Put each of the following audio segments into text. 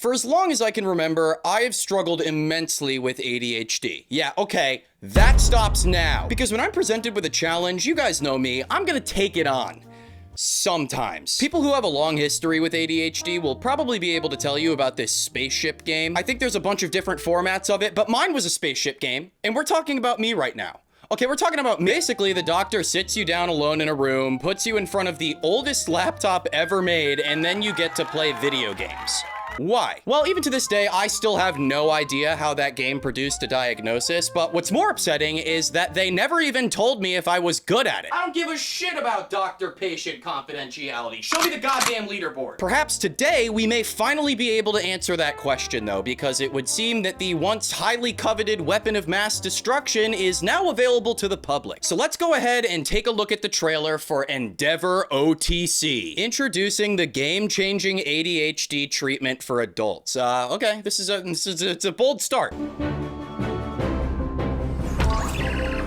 For as long as I can remember, I have struggled immensely with ADHD. Yeah, okay, that stops now. Because when I'm presented with a challenge, you guys know me, I'm gonna take it on. Sometimes. People who have a long history with ADHD will probably be able to tell you about this spaceship game. I think there's a bunch of different formats of it, but mine was a spaceship game, and we're talking about me right now. Okay, we're talking about basically the doctor sits you down alone in a room, puts you in front of the oldest laptop ever made, and then you get to play video games. Why? Well, even to this day, I still have no idea how that game produced a diagnosis, but what's more upsetting is that they never even told me if I was good at it. I don't give a shit about doctor-patient confidentiality. Show me the goddamn leaderboard. Perhaps today, we may finally be able to answer that question, though, because it would seem that the once highly coveted weapon of mass destruction is now available to the public. So let's go ahead and take a look at the trailer for Endeavor OTC, introducing the game-changing ADHD treatment for adults. Okay, it's a bold start.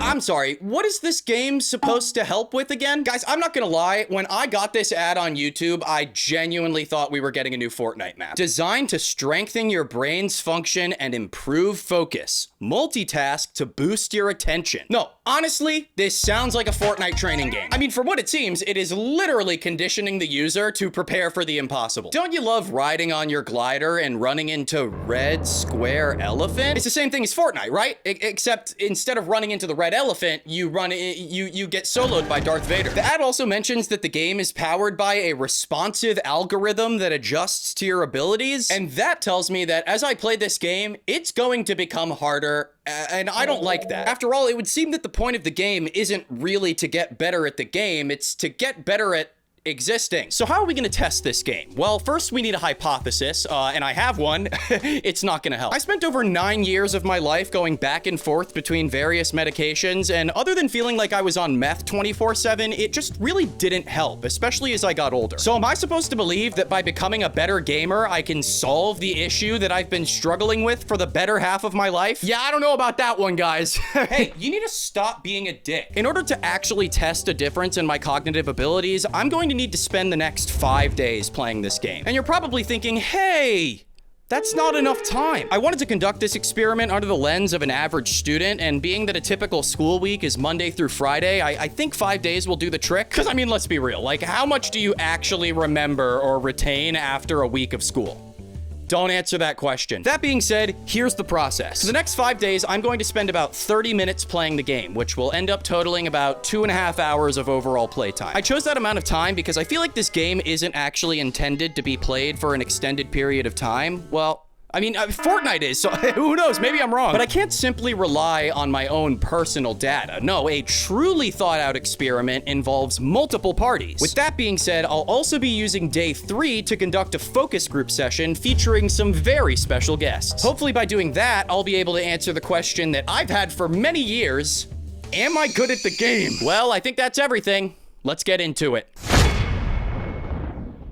I'm sorry, what is this game supposed to help with again? Guys, I'm not gonna lie, when I got this ad on YouTube, I genuinely thought we were getting a new Fortnite map. Designed to strengthen your brain's function and improve focus. Multitask to boost your attention. No, honestly, this sounds like a Fortnite training game. I mean, for what it seems, it is literally conditioning the user to prepare for the impossible. Don't you love riding on your glider and running into red square elephant? It's the same thing as Fortnite, right? Except instead of running into the red elephant, you get soloed by Darth Vader. The ad also mentions that the game is powered by a responsive algorithm that adjusts to your abilities, and that tells me that as I play this game, it's going to become harder, and I don't like that. After all, it would seem that the point of the game isn't really to get better at the game, it's to get better at existing. So how are we going to test this game? Well, first we need a hypothesis, and I have one. It's not going to help. I spent over 9 years of my life going back and forth between various medications, and other than feeling like I was on meth 24/7, it just really didn't help, especially as I got older. So am I supposed to believe that by becoming a better gamer, I can solve the issue that I've been struggling with for the better half of my life? Yeah, I don't know about that one, guys. Hey, you need to stop being a dick. In order to actually test a difference in my cognitive abilities, I'm going to need to spend the next 5 days playing this game. And you're probably thinking, hey, that's not enough time. I wanted to conduct this experiment under the lens of an average student, and being that a typical school week is Monday through Friday, I think 5 days will do the trick. Because, I mean, let's be real. Like, how much do you actually remember or retain after a week of school? Don't answer that question. That being said, here's the process. For the next 5 days, I'm going to spend about 30 minutes playing the game, which will end up totaling about 2.5 hours of overall playtime. I chose that amount of time because I feel like this game isn't actually intended to be played for an extended period of time. Well, I mean, Fortnite is, so who knows? Maybe I'm wrong. But I can't simply rely on my own personal data. No, a truly thought out experiment involves multiple parties. With that being said, I'll also be using day 3 to conduct a focus group session featuring some very special guests. Hopefully by doing that, I'll be able to answer the question that I've had for many years. Am I good at the game? Well, I think that's everything. Let's get into it.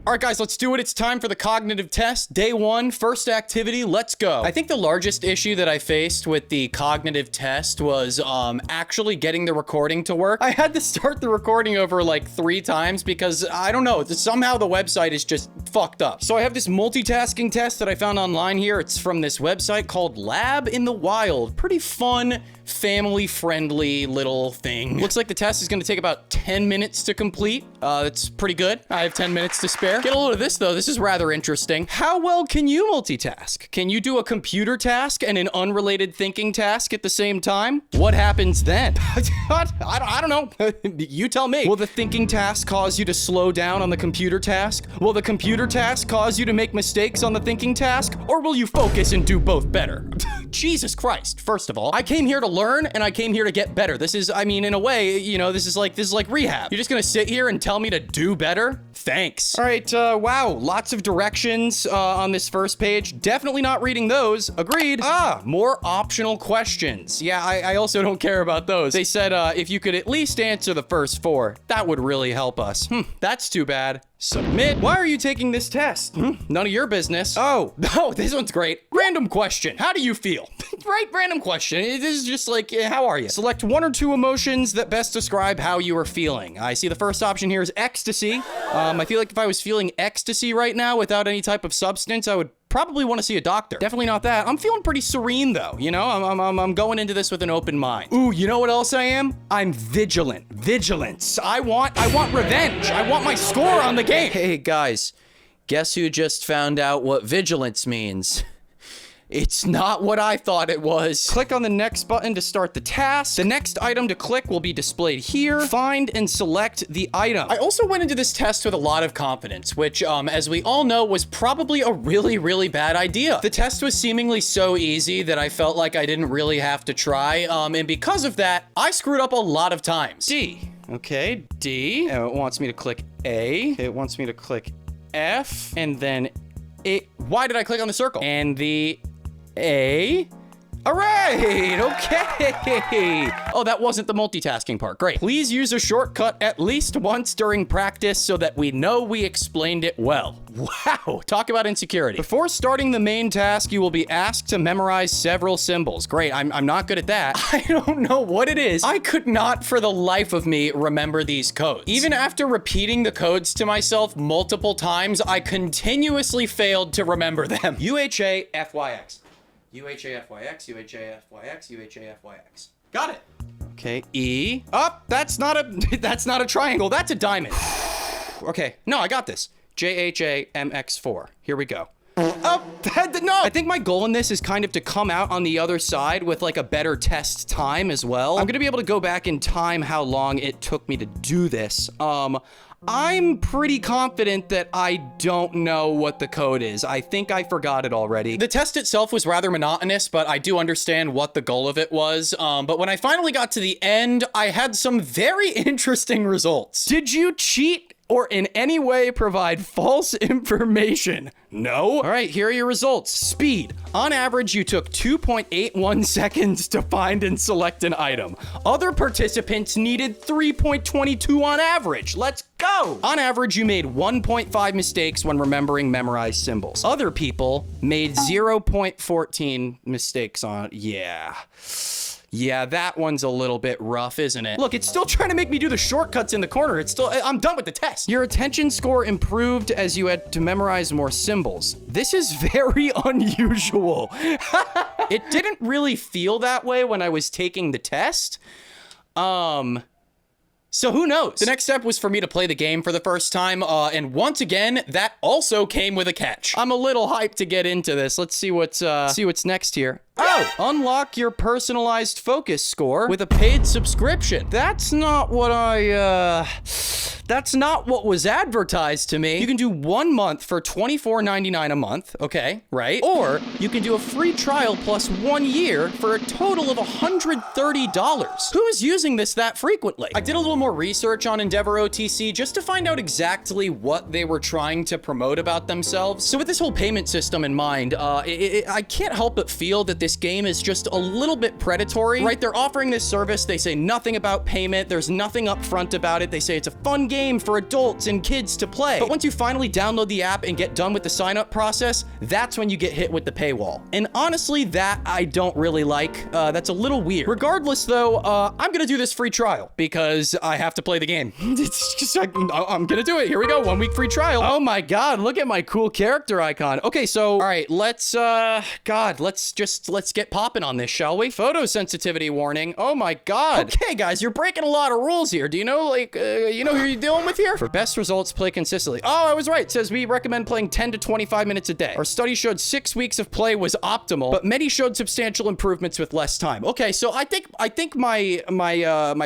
All right, guys, let's do it. It's time for the cognitive test. Day 1, first activity, let's go. I think the largest issue that I faced with the cognitive test was actually getting the recording to work. I had to start the recording over like 3 times because, I don't know, somehow the website is just fucked up. So I have this multitasking test that I found online here. It's from this website called Lab in the Wild. Pretty fun, family-friendly little thing. Looks like the test is gonna take about 10 minutes to complete. That's pretty good. I have 10 minutes to spare. Get a load of this, though. This is rather interesting. How well can you multitask? Can you do a computer task and an unrelated thinking task at the same time? What happens then? I don't know. You tell me. Will the thinking task cause you to slow down on the computer task? Will the computer task cause you to make mistakes on the thinking task? Or will you focus and do both better? Jesus Christ. First of all, I came here to learn and I came here to get better. This is, I mean, in a way, you know, this is like rehab. You're just gonna sit here and tell me to do better? Thanks. All right, wow, lots of directions on this first page. Definitely not reading those. Agreed. More optional questions. Yeah, I also don't care about those. They said if you could at least answer the first 4, that would really help us. That's too bad. Submit. Why are you taking this test? None of your business. Oh, this one's great. Random question. How do you feel? Right, random question. This is just like, how are you? Select 1 or 2 emotions that best describe how you are feeling. I see the first option here is ecstasy. I feel like if I was feeling ecstasy right now without any type of substance, I would probably want to see a doctor. Definitely not that. I'm feeling pretty serene though. You know, I'm going into this with an open mind. Ooh, you know what else I am? I'm vigilant. Vigilance. I want revenge. I want my score on the game. Hey guys, guess who just found out what vigilance means? It's not what I thought it was. Click on the next button to start the task. The next item to click will be displayed here. Find and select the item. I also went into this test with a lot of confidence, which, as we all know, was probably a really, really bad idea. The test was seemingly so easy that I felt like I didn't really have to try, and because of that, I screwed up a lot of times. D. Okay, D. It wants me to click A. It wants me to click F, and then A. Why did I click on the circle? And the A. All right, okay. Oh, that wasn't the multitasking part. Great. Please use a shortcut at least once during practice so that we know we explained it well. Wow, talk about insecurity. Before starting the main task, you will be asked to memorize several symbols. Great, I'm not good at that. I don't know what it is. I could not for the life of me remember these codes. Even after repeating the codes to myself multiple times, I continuously failed to remember them. UHA-FYX. UHA-FYX, UHA-FYX, UHA-FYX. Got it. Okay, E. Oh, that's not a triangle. That's a diamond. Okay, no, I got this. JHA-MX4. Here we go. Oh, no. I think my goal in this is kind of to come out on the other side with like a better test time as well. I'm gonna be able to go back in time how long it took me to do this. I'm pretty confident that I don't know what the code is. I think I forgot it already. The test itself was rather monotonous, but I do understand what the goal of it was. But when I finally got to the end, I had some very interesting results. Did you cheat or in any way provide false information? No. All right, here are your results. Speed. On average, you took 2.81 seconds to find and select an item. Other participants needed 3.22 on average. Let's go. On average, you made 1.5 mistakes when remembering memorized symbols. Other people made 0.14 mistakes on, Yeah, that one's a little bit rough, isn't it? Look, it's still trying to make me do the shortcuts in the corner. I'm done with the test. Your attention score improved as you had to memorize more symbols. This is very unusual. It didn't really feel that way when I was taking the test. So who knows? The next step was for me to play the game for the first time, and once again, that also came with a catch. I'm a little hyped to get into this. Let's see what's next here. Oh, unlock your personalized focus score with a paid subscription. That's not what was advertised to me. You can do 1 month for $24.99 a month. Okay, right? Or you can do a free trial plus 1 year for a total of $130. Who is using this that frequently? I did a little more research on Endeavor OTC just to find out exactly what they were trying to promote about themselves. So with this whole payment system in mind, I can't help but feel that this game is just a little bit predatory, right? They're offering this service. They say nothing about payment. There's nothing upfront about it. They say it's a fun game for adults and kids to play. But once you finally download the app and get done with the sign-up process, that's when you get hit with the paywall. And honestly, that I don't really like. That's a little weird. Regardless, though, I'm gonna do this free trial because I have to play the game. It's just like, I'm gonna do it. Here we go. 1 week free trial. Oh my God, look at my cool character icon. Okay, so, all right, let's get popping on this, shall we? Photosensitivity warning. Oh my God. Okay, guys, you're breaking a lot of rules here. Do you know, like, you know who you're dealing with here? For best results, play consistently. Oh, I was right. It says we recommend playing 10 to 25 minutes a day. Our study showed 6 weeks of play was optimal, but many showed substantial improvements with less time. Okay, so I think my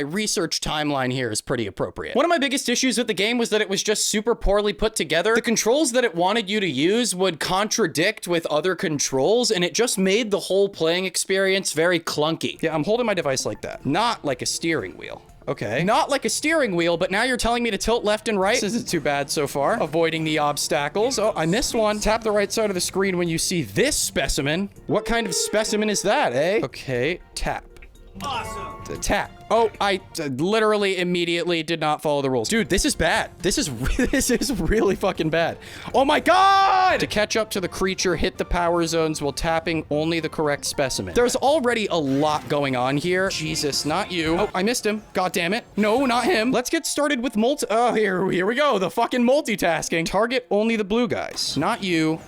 research timeline here is pretty appropriate. One of my biggest issues with the game was that it was just super poorly put together. The controls that it wanted you to use would contradict with other controls, and it just made the whole playing experience very clunky. Yeah, I'm holding my device like that. Not like a steering wheel. Okay. Not like a steering wheel, but now you're telling me to tilt left and right? This isn't too bad so far. Avoiding the obstacles. Oh, I missed one. Tap the right side of the screen when you see this specimen. What kind of specimen is that, eh? Okay, tap. Awesome. Tap. Oh, I literally immediately did not follow the rules. Dude, this is bad. This is really fucking bad. Oh my God! To catch up to the creature, hit the power zones while tapping only the correct specimen. There's already a lot going on here. Jesus, not you. Oh, I missed him. God damn it. No, not him. Let's get started with here we go. The fucking multitasking. Target only the blue guys. Not you.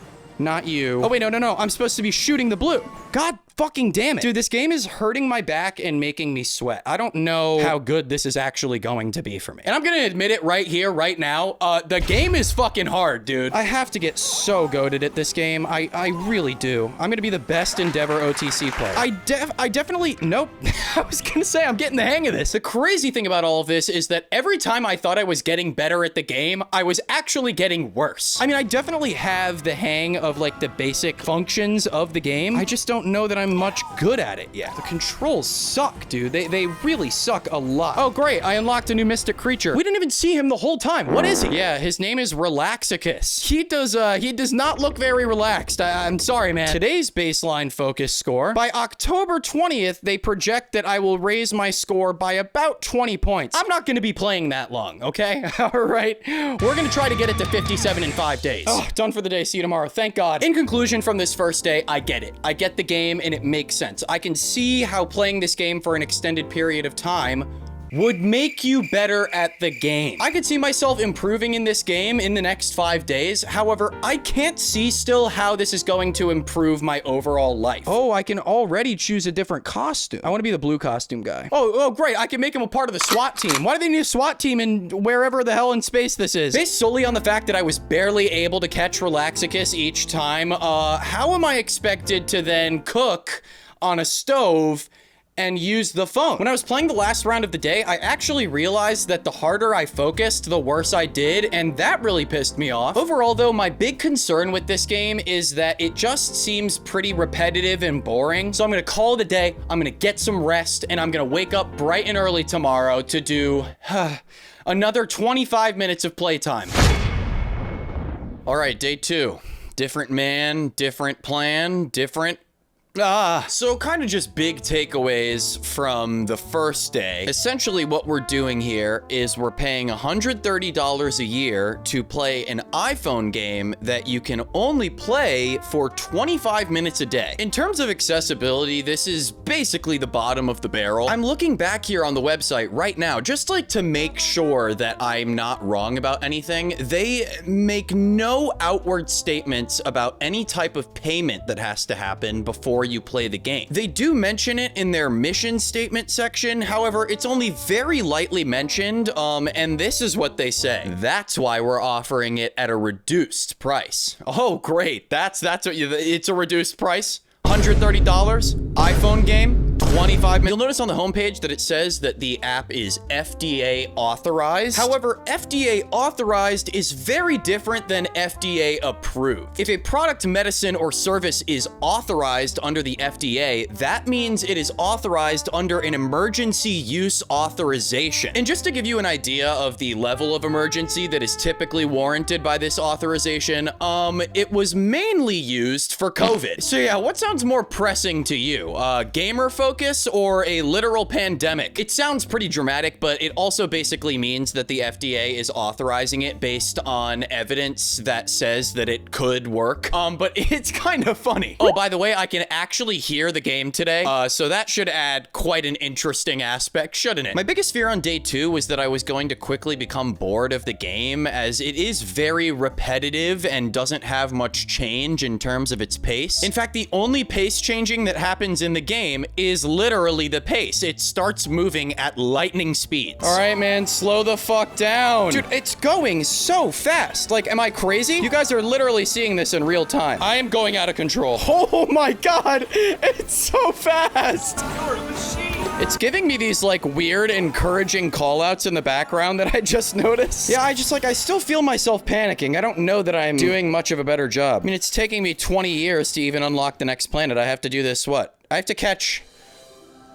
not you. Oh, wait, no. I'm supposed to be shooting the blue. God fucking damn it. Dude, this game is hurting my back and making me sweat. I don't know how good this is actually going to be for me. And I'm gonna admit it right here, right now. The game is fucking hard, dude. I have to get so goated at this game. I really do. I'm gonna be the best Endeavor OTC player. I definitely, nope. I was gonna say, I'm getting the hang of this. The crazy thing about all of this is that every time I thought I was getting better at the game, I was actually getting worse. I mean, I definitely have the hang of like the basic functions of the game. I just don't know that I'm much good at it yet. The controls suck, dude. They really suck a lot. Oh, great. I unlocked a new mystic creature. We didn't even see him the whole time. What is he? Yeah, his name is Relaxicus. He does not look very relaxed. I'm sorry, man. Today's baseline focus score. By October 20th, they project that I will raise my score by about 20 points. I'm not going to be playing that long, okay? All right. We're going to try to get it to 57 in 5 days. Oh, done for the day. See you tomorrow. Thank God. In conclusion, from this first day, I get it. I get the game and it makes sense. I can see how playing this game for an extended period of time would make you better at the game. I could see myself improving in this game in the next 5 days. However, I can't see still how this is going to improve my overall life. Oh, I can already choose a different costume. I want to be the blue costume guy. Oh, great. I can make him a part of the SWAT team. Why do they need a SWAT team in wherever the hell in space this is? Based solely on the fact that I was barely able to catch Relaxicus each time, how am I expected to then cook on a stove and use the phone? When I was playing the last round of the day, I actually realized that the harder I focused, the worse I did, and that really pissed me off. Overall, though, my big concern with this game is that it just seems pretty repetitive and boring. So I'm gonna call it a day, I'm gonna get some rest, and I'm gonna wake up bright and early tomorrow to do another 25 minutes of playtime. All right, day 2. Different man, different plan, different so kind of just big takeaways from the first day. Essentially what we're doing here is we're paying $130 a year to play an iPhone game that you can only play for 25 minutes a day. In terms of accessibility, this is basically the bottom of the barrel. I'm looking back here on the website right now, just like to make sure that I'm not wrong about anything. They make no outward statements about any type of payment that has to happen before you play the game. They do mention it in their mission statement section. However, it's only very lightly mentioned, and this is what they say. That's why we're offering it at a reduced price. Oh, great. That's what it's a reduced price. $130, iPhone game, 25 minutes. You'll notice on the homepage that it says that the app is FDA authorized. However, FDA authorized is very different than FDA approved. If a product, medicine, or service is authorized under the FDA, that means it is authorized under an emergency use authorization. And just to give you an idea of the level of emergency that is typically warranted by this authorization, it was mainly used for COVID. So yeah, what sounds more pressing to you? Gamer focus or a literal pandemic? It sounds pretty dramatic, but it also basically means that the FDA is authorizing it based on evidence that says that it could work. But it's kind of funny. Oh, by the way, I can actually hear the game today, so that should add quite an interesting aspect, shouldn't it? My biggest fear on day 2 was that I was going to quickly become bored of the game, as it is very repetitive and doesn't have much change in terms of its pace. In fact, the only pace changing that happens in the game is literally the pace. It starts moving at lightning speeds. All right, man, slow the fuck down. Dude, it's going so fast. Like, am I crazy? You guys are literally seeing this in real time. I am going out of control. Oh my God, it's so fast. You're a machine. It's giving me these like weird, encouraging callouts in the background that I just noticed. Yeah, I still feel myself panicking. I don't know that I'm doing much of a better job. I mean, it's taking me 20 years to even unlock the next planet. I have to do this, what? I have to catch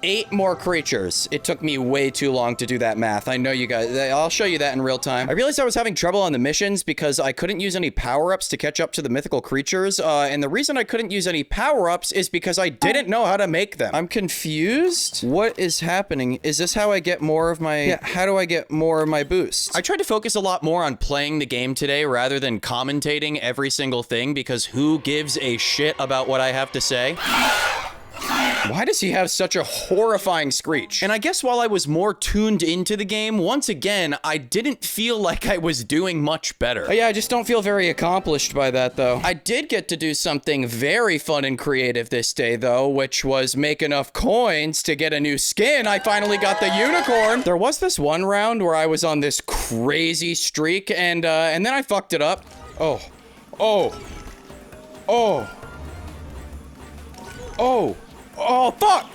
8 more creatures. It took me way too long to do that math. I know you guys, I'll show you that in real time. I realized I was having trouble on the missions because I couldn't use any power-ups to catch up to the mythical creatures. And the reason I couldn't use any power-ups is because I didn't know how to make them. I'm confused. What is happening? Is this how I get more of my, yeah, how do I get more of my boosts? I tried to focus a lot more on playing the game today rather than commentating every single thing, because who gives a shit about what I have to say? Why does he have such a horrifying screech? And I guess while I was more tuned into the game, once again, I didn't feel like I was doing much better. Oh, yeah, I just don't feel very accomplished by that, though. I did get to do something very fun and creative this day, though, which was make enough coins to get a new skin. I finally got the unicorn. There was this one round where I was on this crazy streak, and then I fucked it up. Oh. Fuck.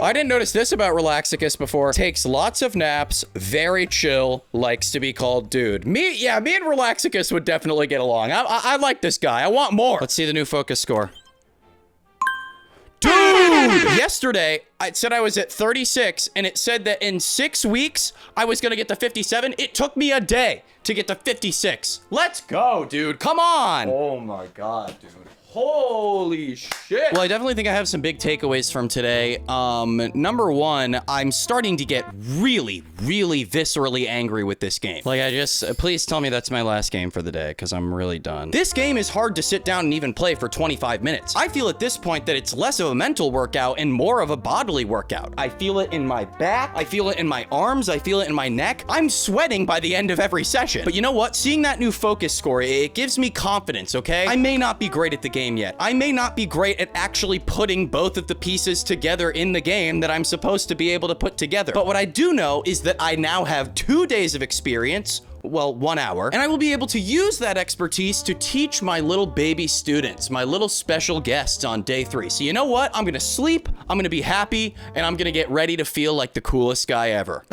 I didn't notice this about Relaxicus before. Takes lots of naps, very chill, likes to be called dude. Me and Relaxicus would definitely get along. I like this guy. I want more. Let's see the new focus score. Dude! Yesterday, I said I was at 36, and it said that in 6 weeks, I was gonna get to 57. It took me a day to get to 56. Let's go, dude. Come on. Oh my God, dude. Holy shit. Well, I definitely think I have some big takeaways from today. Number one, I'm starting to get really, really viscerally angry with this game. Like, please tell me that's my last game for the day, because I'm really done. This game is hard to sit down and even play for 25 minutes. I feel at this point that it's less of a mental workout and more of a bodily workout. I feel it in my back. I feel it in my arms. I feel it in my neck. I'm sweating by the end of every session. But you know what? Seeing that new focus score, it gives me confidence, okay? I may not be great at the game yet. I may not be great at actually putting both of the pieces together in the game that I'm supposed to be able to put together. But what I do know is that I now have 2 days of experience, well, 1 hour, and I will be able to use that expertise to teach my little baby students, my little special guests on day 3. So you know what? I'm gonna sleep, I'm gonna be happy, and I'm gonna get ready to feel like the coolest guy ever.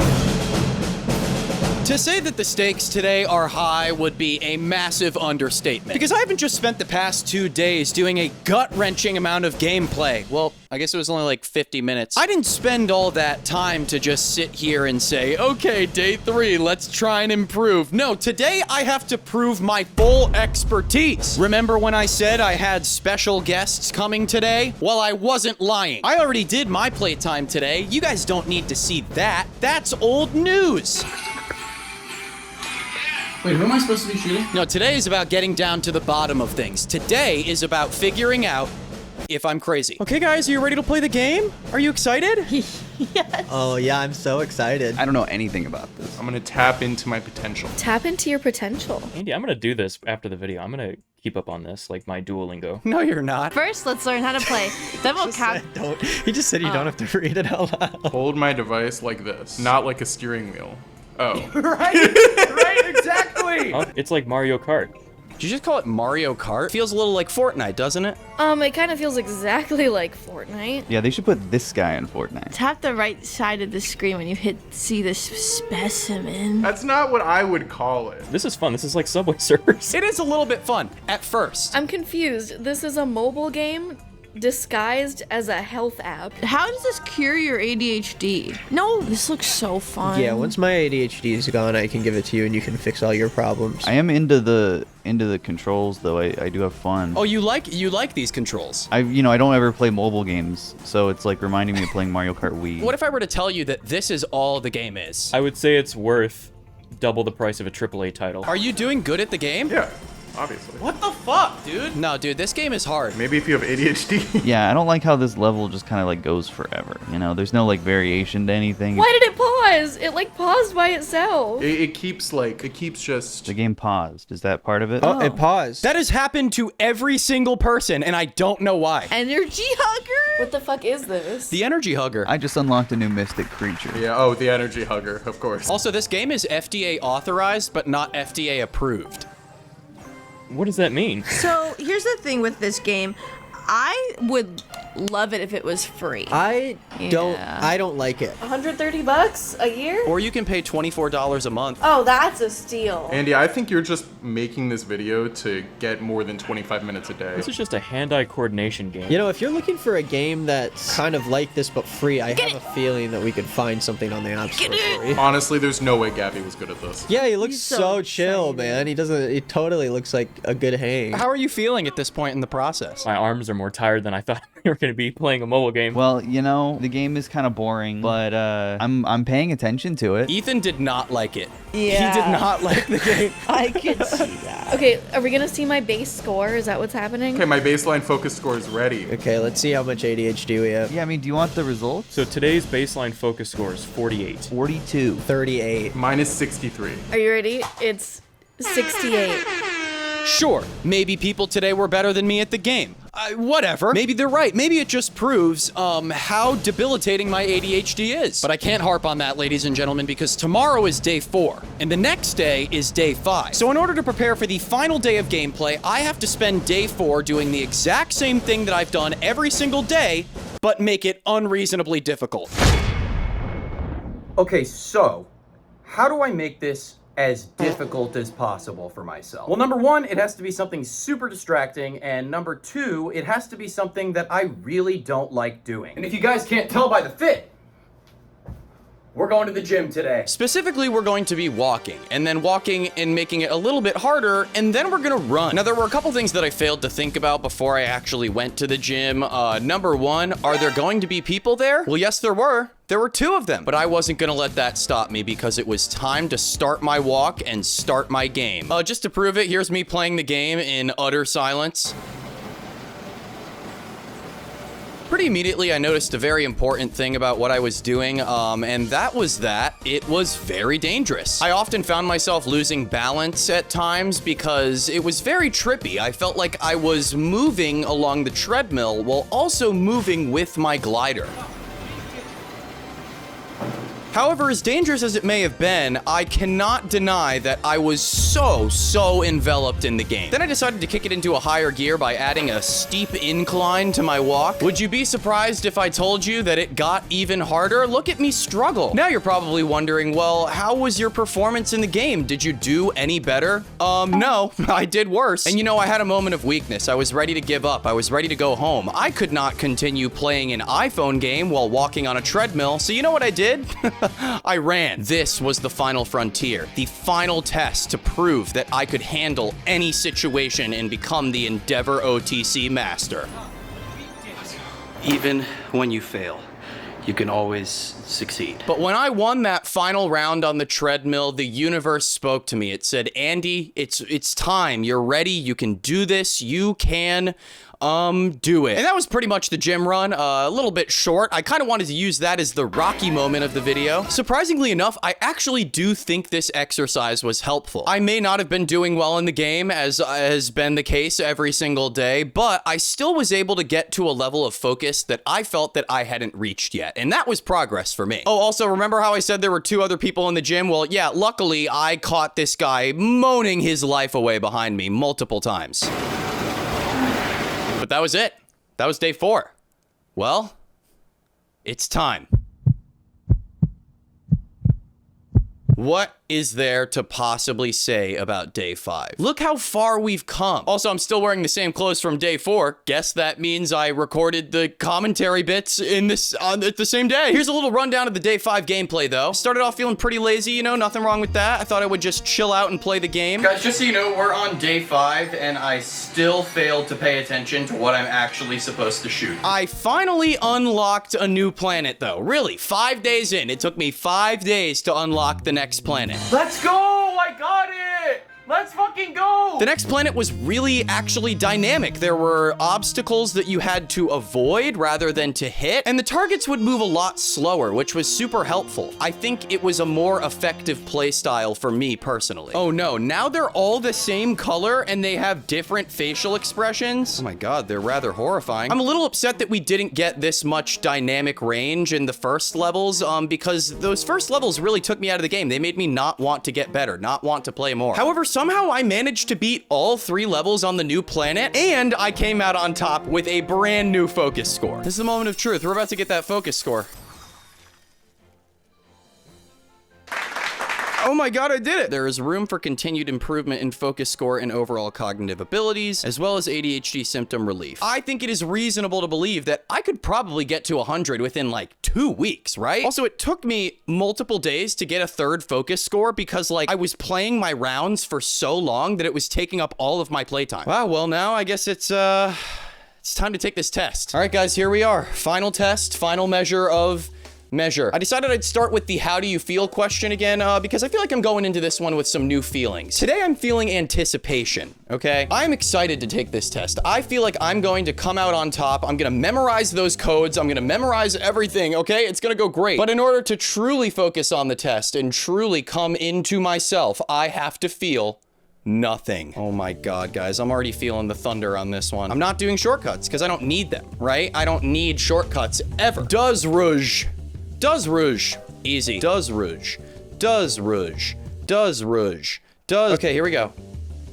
To say that the stakes today are high would be a massive understatement, because I haven't just spent the past 2 days doing a gut-wrenching amount of gameplay. Well, I guess it was only like 50 minutes. I didn't spend all that time to just sit here and say, okay, day 3, let's try and improve. No, today I have to prove my full expertise. Remember when I said I had special guests coming today? Well, I wasn't lying. I already did my playtime today. You guys don't need to see that. That's old news. Wait, who am I supposed to be shooting? No, today is about getting down to the bottom of things. Today is about figuring out if I'm crazy. Okay, guys, are you ready to play the game? Are you excited? Yes. Oh, yeah, I'm so excited. I don't know anything about this. I'm gonna tap into my potential. Tap into your potential. Andy, I'm gonna do this after the video. I'm gonna keep up on this, like my Duolingo. No, you're not. First, let's learn how to play. Then we'll He just said you don't have to read it out loud. Hold my device like this, not like a steering wheel. Oh. Right, exactly. Oh, it's like Mario Kart. Did you just call it Mario Kart? Feels a little like Fortnite, doesn't it? It kind of feels exactly like Fortnite. Yeah, they should put this guy in Fortnite. Tap the right side of the screen when you see this specimen. That's not what I would call it. This is fun. This is like Subway Surfers. It is a little bit fun at first. I'm confused. This is a mobile game disguised as a health app. How does this cure your ADHD? No, this looks so fun. Yeah, once my ADHD is gone, I can give it to you and you can fix all your problems. I am into the controls though. I do have fun. Oh, you like these controls? I don't ever play mobile games, so it's like reminding me of playing Mario Kart Wii. What if I were to tell you that this is all the game is? I would say it's worth double the price of a AAA title. Are you doing good at the game? Yeah, obviously. What the fuck, dude? No, dude, this game is hard. Maybe if you have ADHD. Yeah, I don't like how this level just kind of like goes forever. You know, there's no like variation to anything. Why did it pause? It like paused by itself. It keeps just... The game paused. Is that part of it? Oh, it paused. That has happened to every single person, and I don't know why. Energy hugger? What the fuck is this? The energy hugger. I just unlocked a new mystic creature. Yeah, oh, the energy hugger, of course. Also, this game is FDA authorized, but not FDA approved. What does that mean? So here's the thing with this game. I would love it if it was free. I don't like it. $130 a year? Or you can pay $24 a month. Oh, that's a steal. Andy, I think you're just making this video to get more than 25 minutes a day. This is just a hand-eye coordination game. You know, if you're looking for a game that's kind of like this but free, I have a feeling that we could find something on the App Store for you. Honestly, there's no way Gabby was good at this. Yeah, he looks He's so so chill, excited. man. He totally looks like a good hang. How are you feeling at this point in the process? My arms are more tired than I thought they were going to be playing a mobile game. Well, you know, the game is kind of boring, but I'm paying attention to it. Ethan did not like it. Yeah. He did not like the game. I could see that. Okay, are we gonna see my base score? Is that what's happening? Okay, my baseline focus score is ready. Okay, let's see how much ADHD we have. Yeah, I mean, do you want the results? So today's baseline focus score is 48. 42. 38. Mine is 63. Are you ready? It's 68. Sure, maybe people today were better than me at the game. Whatever. Maybe they're right. Maybe it just proves how debilitating my ADHD is. But I can't harp on that, ladies and gentlemen, because tomorrow is day 4, and the next day is day 5. So in order to prepare for the final day of gameplay, I have to spend day 4 doing the exact same thing that I've done every single day, but make it unreasonably difficult. Okay, so how do I make this as difficult as possible for myself? Well, number 1, it has to be something super distracting, and number 2, it has to be something that I really don't like doing. And if you guys can't tell by the fit, we're going to the gym today. Specifically, we're going to be walking, and then walking and making it a little bit harder, and then we're gonna run. Now, there were a couple things that I failed to think about before I actually went to the gym. Number 1, are there going to be people there? Well, yes, there were. There were 2 of them, but I wasn't gonna let that stop me because it was time to start my walk and start my game. Just to prove it, here's me playing the game in utter silence. Pretty immediately, I noticed a very important thing about what I was doing, and that was that it was very dangerous. I often found myself losing balance at times because it was very trippy. I felt like I was moving along the treadmill while also moving with my glider. However, as dangerous as it may have been, I cannot deny that I was so enveloped in the game. Then I decided to kick it into a higher gear by adding a steep incline to my walk. Would you be surprised if I told you that it got even harder? Look at me struggle. Now you're probably wondering, well, how was your performance in the game? Did you do any better? No, I did worse. And you know, I had a moment of weakness. I was ready to give up. I was ready to go home. I could not continue playing an iPhone game while walking on a treadmill. So you know what I did? I ran. This was the final frontier, the final test to prove that I could handle any situation and become the Endeavor OTC master. Even when you fail, you can always succeed. But when I won that final round on the treadmill, the universe spoke to me. It said, Andy, it's time. You're ready. You can do this. You can do it. And that was pretty much the gym run, a little bit short. I kind of wanted to use that as the Rocky moment of the video. Surprisingly enough, I actually do think this exercise was helpful. I may not have been doing well in the game, as has been the case every single day, but I still was able to get to a level of focus that I felt that I hadn't reached yet, and that was progress for me. Oh, also, remember how I said there were 2 other people in the gym? Well, yeah, luckily, I caught this guy moaning his life away behind me multiple times. But that was it. That was day 4. Well, it's time. What is there to possibly say about day 5? Look how far we've come. Also, I'm still wearing the same clothes from day 4. Guess that means I recorded the commentary bits in this at the same day. Here's a little rundown of the day 5 gameplay, though. Started off feeling pretty lazy, you know, nothing wrong with that. I thought I would just chill out and play the game. Guys, just so you know, we're on day 5, and I still failed to pay attention to what I'm actually supposed to shoot. I finally unlocked a new planet, though. Really, 5 days in. It took me 5 days to unlock the next planet. Let's go! I got it! Let's fucking go! The next planet was really actually dynamic. There were obstacles that you had to avoid rather than to hit, and the targets would move a lot slower, which was super helpful. I think it was a more effective playstyle for me personally. Oh no, now they're all the same color and they have different facial expressions. Oh my god, they're rather horrifying. I'm a little upset that we didn't get this much dynamic range in the first levels, because those first levels really took me out of the game. They made me not want to get better, not want to play more. However, somehow I managed to beat all 3 levels on the new planet, and I came out on top with a brand new focus score. This is the moment of truth. We're about to get that focus score. Oh my god, I did it! There is room for continued improvement in focus score and overall cognitive abilities, as well as ADHD symptom relief. I think it is reasonable to believe that I could probably get to 100 within like 2 weeks, right? Also, it took me multiple days to get a 3rd focus score because like I was playing my rounds for so long that it was taking up all of my playtime. Wow, well now I guess it's It's time to take this test. All right, guys, here we are. Final test, final measure of measure. I decided I'd start with the how do you feel question again, because I feel like I'm going into this one with some new feelings. Today, I'm feeling anticipation, okay? I'm excited to take this test. I feel like I'm going to come out on top. I'm gonna memorize those codes. I'm gonna memorize everything, okay? It's gonna go great. But in order to truly focus on the test and truly come into myself, I have to feel nothing. Oh my God, guys, I'm already feeling the thunder on this one. I'm not doing shortcuts because I don't need them, right? I don't need shortcuts ever. Does rouge. Does rouge. Easy. Does rouge. Does rouge. Does rouge. Does. Okay, here we go.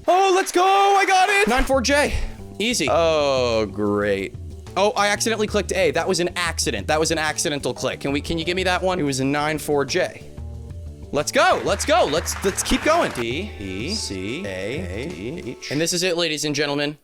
Oh, let's go. I got it. 94J. Easy. Oh, great. Oh, I accidentally clicked A. That was an accident. That was an accidental click. Can you give me that one? It was a 94J. Let's go. Let's go. Let's keep going. D, E, C, A, D, H. And this is it, ladies and gentlemen.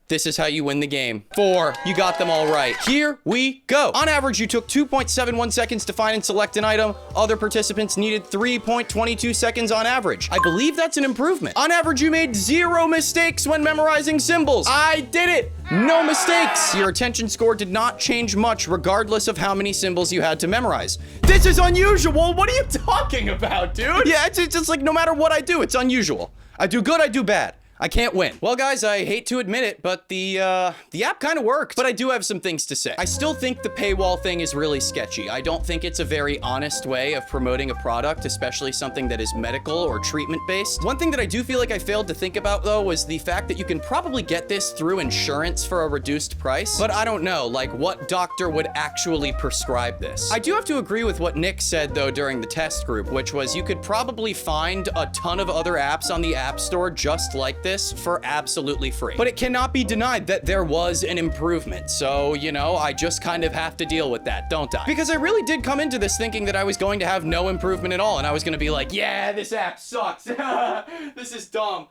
This is how you win the game. 4. You got them all right. Here we go. On average, you took 2.71 seconds to find and select an item. Other participants needed 3.22 seconds on average. I believe that's an improvement. On average, you made 0 mistakes when memorizing symbols. I did it. No mistakes. Your attention score did not change much regardless of how many symbols you had to memorize. This is unusual. What are you talking about, dude? Yeah, it's just like no matter what I do, it's unusual. I do good, I do bad. I can't win. Well, guys, I hate to admit it, but the app kind of worked. But I do have some things to say. I still think the paywall thing is really sketchy. I don't think it's a very honest way of promoting a product, especially something that is medical or treatment-based. One thing that I do feel like I failed to think about, though, was the fact that you can probably get this through insurance for a reduced price. But I don't know, like, what doctor would actually prescribe this? I do have to agree with what Nick said, though, during the test group, which was you could probably find a ton of other apps on the App Store just like this for absolutely free. But it cannot be denied that there was an improvement. So, you know, I just kind of have to deal with that, don't I? Because I really did come into this thinking that I was going to have no improvement at all. And I was going to be like, yeah, this app sucks. This is dumb.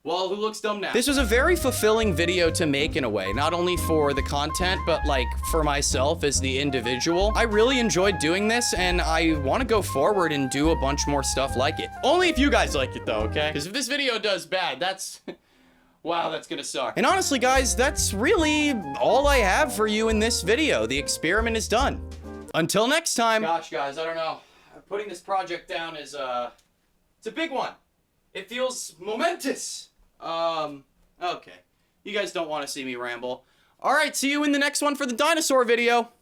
Well, who looks dumb now? This was a very fulfilling video to make in a way, not only for the content, but like for myself as the individual. I really enjoyed doing this and I want to go forward and do a bunch more stuff like it. Only if you guys like it though, okay? Because if this video does bad, that's... wow, that's gonna suck. And honestly, guys, that's really all I have for you in this video. The experiment is done. Until next time. Gosh, guys, I don't know. Putting this project down is, it's a big one. It feels momentous. Okay. You guys don't want to see me ramble. All right, see you in the next one for the dinosaur video.